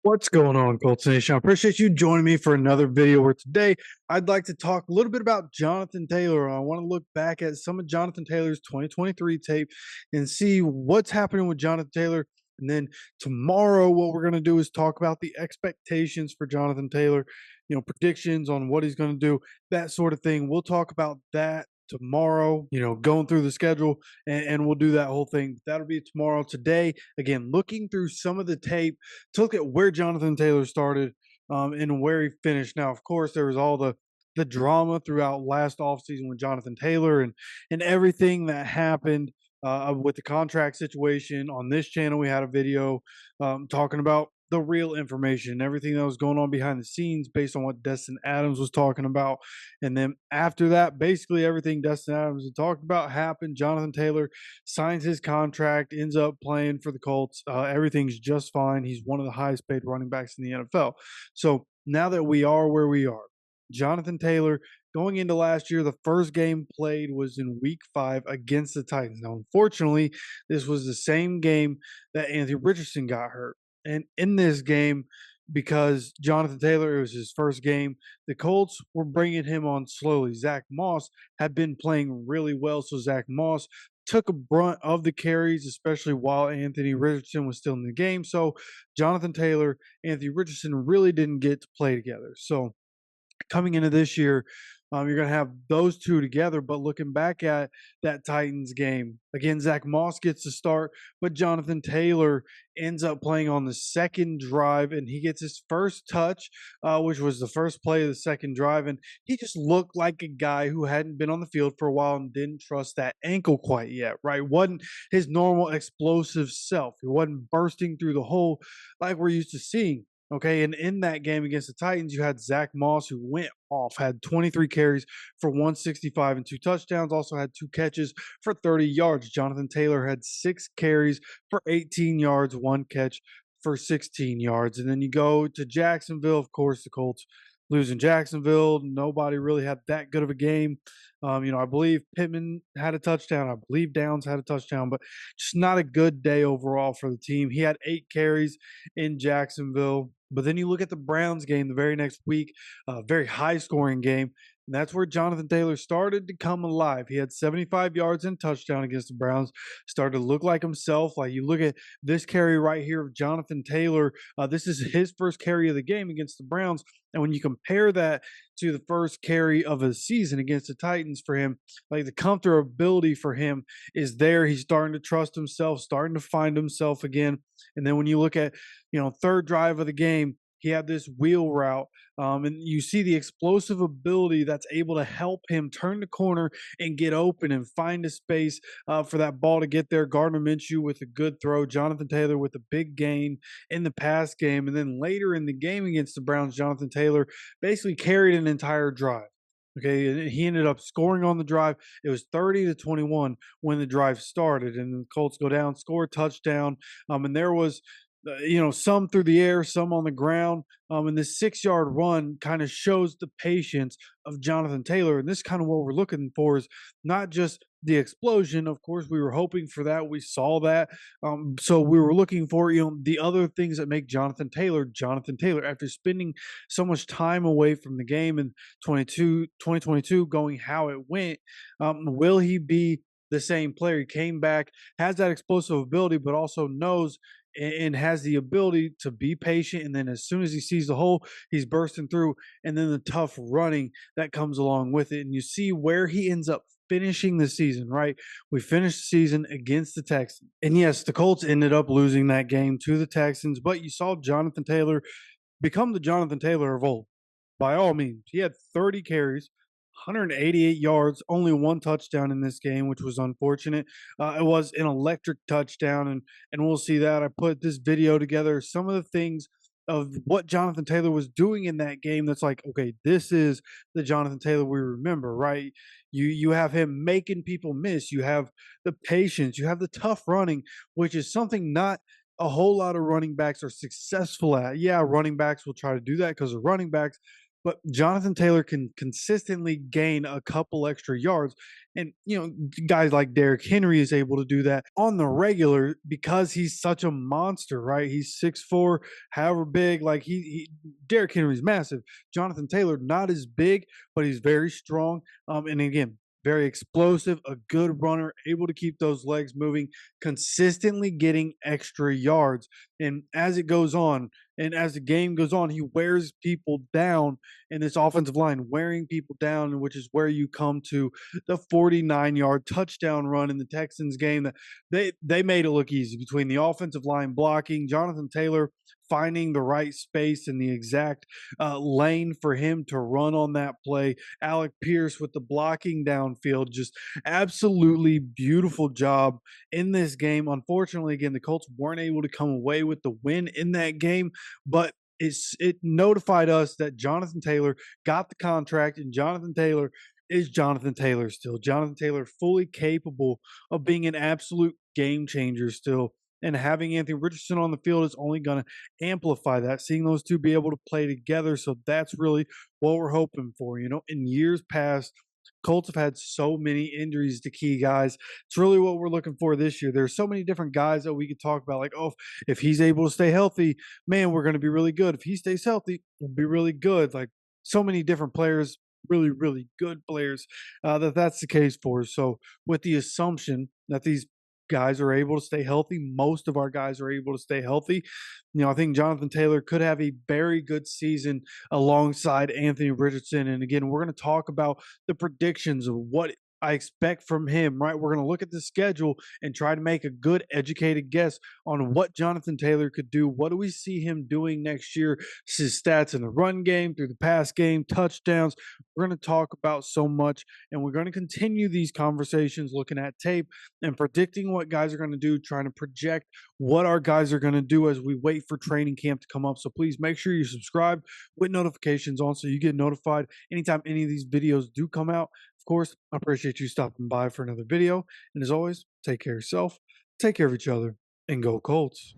What's going on, Colts Nation? I appreciate you joining me for another video where today I'd like to talk a little bit about Jonathan Taylor. I want to look back at some of Jonathan Taylor's 2023 tape and see what's happening with Jonathan Taylor. And then tomorrow, what we're going to do is talk about the expectations for Jonathan Taylor, predictions on what he's going to do, that sort of thing. We'll talk about that tomorrow, going through the schedule, and we'll do that whole thing. That'll be tomorrow. Today, again, looking through some of the tape to look at where Jonathan Taylor started and where he finished. Now, of course, there was all the drama throughout last offseason with Jonathan Taylor and everything that happened with the contract situation. On this channel, we had a video talking about the real information, everything that was going on behind the scenes based on what Destin Adams was talking about. And then after that, basically everything Destin Adams had talked about happened. Jonathan Taylor signs his contract, ends up playing for the Colts. Everything's just fine. He's one of the highest paid running backs in the NFL. So now that we are where we are, Jonathan Taylor, going into last year, the first game played was in week 5 against the Titans. Now, unfortunately, this was the same game that Anthony Richardson got hurt. And in this game, because Jonathan Taylor, it was his first game, the Colts were bringing him on slowly. Zach Moss had been playing really well, so Zach Moss took a brunt of the carries, especially while Anthony Richardson was still in the game. So Jonathan Taylor, Anthony Richardson really didn't get to play together. So coming into this year, you're going to have those two together. But looking back at that Titans game, again, Zach Moss gets to start, but Jonathan Taylor ends up playing on the second drive, and he gets his first touch, which was the first play of the second drive. And he just looked like a guy who hadn't been on the field for a while and didn't trust that ankle quite yet, right? Wasn't his normal explosive self. He wasn't bursting through the hole like we're used to seeing. Okay, and in that game against the Titans, you had Zach Moss, who went off, had 23 carries for 165 and 2 touchdowns, also had 2 catches for 30 yards. Jonathan Taylor had 6 carries for 18 yards, 1 catch for 16 yards. And then you go to Jacksonville, of course, the Colts losing Jacksonville. Nobody really had that good of a game. I believe Pittman had a touchdown. I believe Downs had a touchdown, but just not a good day overall for the team. He had 8 carries in Jacksonville. But then you look at the Browns game the very next week, a very high scoring game. And that's where Jonathan Taylor started to come alive. He had 75 yards and touchdown against the Browns, started to look like himself. Like you look at this carry right here of Jonathan Taylor. This is his first carry of the game against the Browns. And when you compare that to the first carry of a season against the Titans for him, like the comfortability for him is there. He's starting to trust himself, starting to find himself again. And then when you look at, third drive of the game, he had this wheel route, and you see the explosive ability that's able to help him turn the corner and get open and find a space for that ball to get there. Gardner Minshew with a good throw, Jonathan Taylor with a big gain in the pass game, and then later in the game against the Browns, Jonathan Taylor basically carried an entire drive. Okay, and he ended up scoring on the drive. It was 30-21 when the drive started, and the Colts go down, score a touchdown. And there was some through the air, some on the ground. And this 6-yard run kind of shows the patience of Jonathan Taylor. And this kind of what we're looking for is not just the explosion. Of course, we were hoping for that. We saw that. So we were looking for, the other things that make Jonathan Taylor, Jonathan Taylor. After spending so much time away from the game in 2022, going how it went, will he be the same player? He came back, has that explosive ability, but also knows and has the ability to be patient. And then as soon as he sees the hole, he's bursting through. And then the tough running that comes along with it. And you see where he ends up finishing the season, right? We finished the season against the Texans. And yes, the Colts ended up losing that game to the Texans, but you saw Jonathan Taylor become the Jonathan Taylor of old. By all means, he had 30 carries, 188 yards, only 1 touchdown in this game, which was unfortunate. It was an electric touchdown, and we'll see that. I put this video together, some of the things of what Jonathan Taylor was doing in that game that's like, okay, this is the Jonathan Taylor we remember, right? You have him making people miss. You have the patience. You have the tough running, which is something not a whole lot of running backs are successful at. Yeah, running backs will try to do that because they're running backs, but Jonathan Taylor can consistently gain a couple extra yards. And, guys like Derrick Henry is able to do that on the regular because he's such a monster, right? He's 6'4", however big. Like Derrick Henry's massive. Jonathan Taylor, not as big, but he's very strong. And again, very explosive, a good runner, able to keep those legs moving, consistently getting extra yards. And as it goes on, and as the game goes on, he wears people down in this offensive line, wearing people down, which is where you come to the 49-yard touchdown run in the Texans game that they made it look easy between the offensive line blocking, Jonathan Taylor finding the right space in the exact lane for him to run on that play. Alec Pierce with the blocking downfield, just absolutely beautiful job in this game. Unfortunately, again, the Colts weren't able to come away with the win in that game, but it notified us that Jonathan Taylor got the contract, and Jonathan Taylor is Jonathan Taylor still. Jonathan Taylor fully capable of being an absolute game changer still. And having Anthony Richardson on the field is only going to amplify that, seeing those two be able to play together. So that's really what we're hoping for. In years past, Colts have had so many injuries to key guys. It's really what we're looking for this year. There's so many different guys that we could talk about, like, oh, if he's able to stay healthy, man, we're going to be really good. If he stays healthy, we'll be really good. Like so many different players, really, really good players, that's the case for. So with the assumption that these guys are able to stay healthy, most of our guys are able to stay healthy. I think Jonathan Taylor could have a very good season alongside Anthony Richardson. And again, we're going to talk about the predictions of what I expect from him, right? We're going to look at the schedule and try to make a good, educated guess on what Jonathan Taylor could do. What do we see him doing next year? His stats in the run game, through the pass game, touchdowns. We're going to talk about so much, and we're going to continue these conversations looking at tape and predicting what guys are going to do, trying to project what our guys are going to do as we wait for training camp to come up. So please make sure you subscribe with notifications on so you get notified anytime any of these videos do come out. Of course, I appreciate you stopping by for another video. And as always, take care of yourself, take care of each other, and go Colts.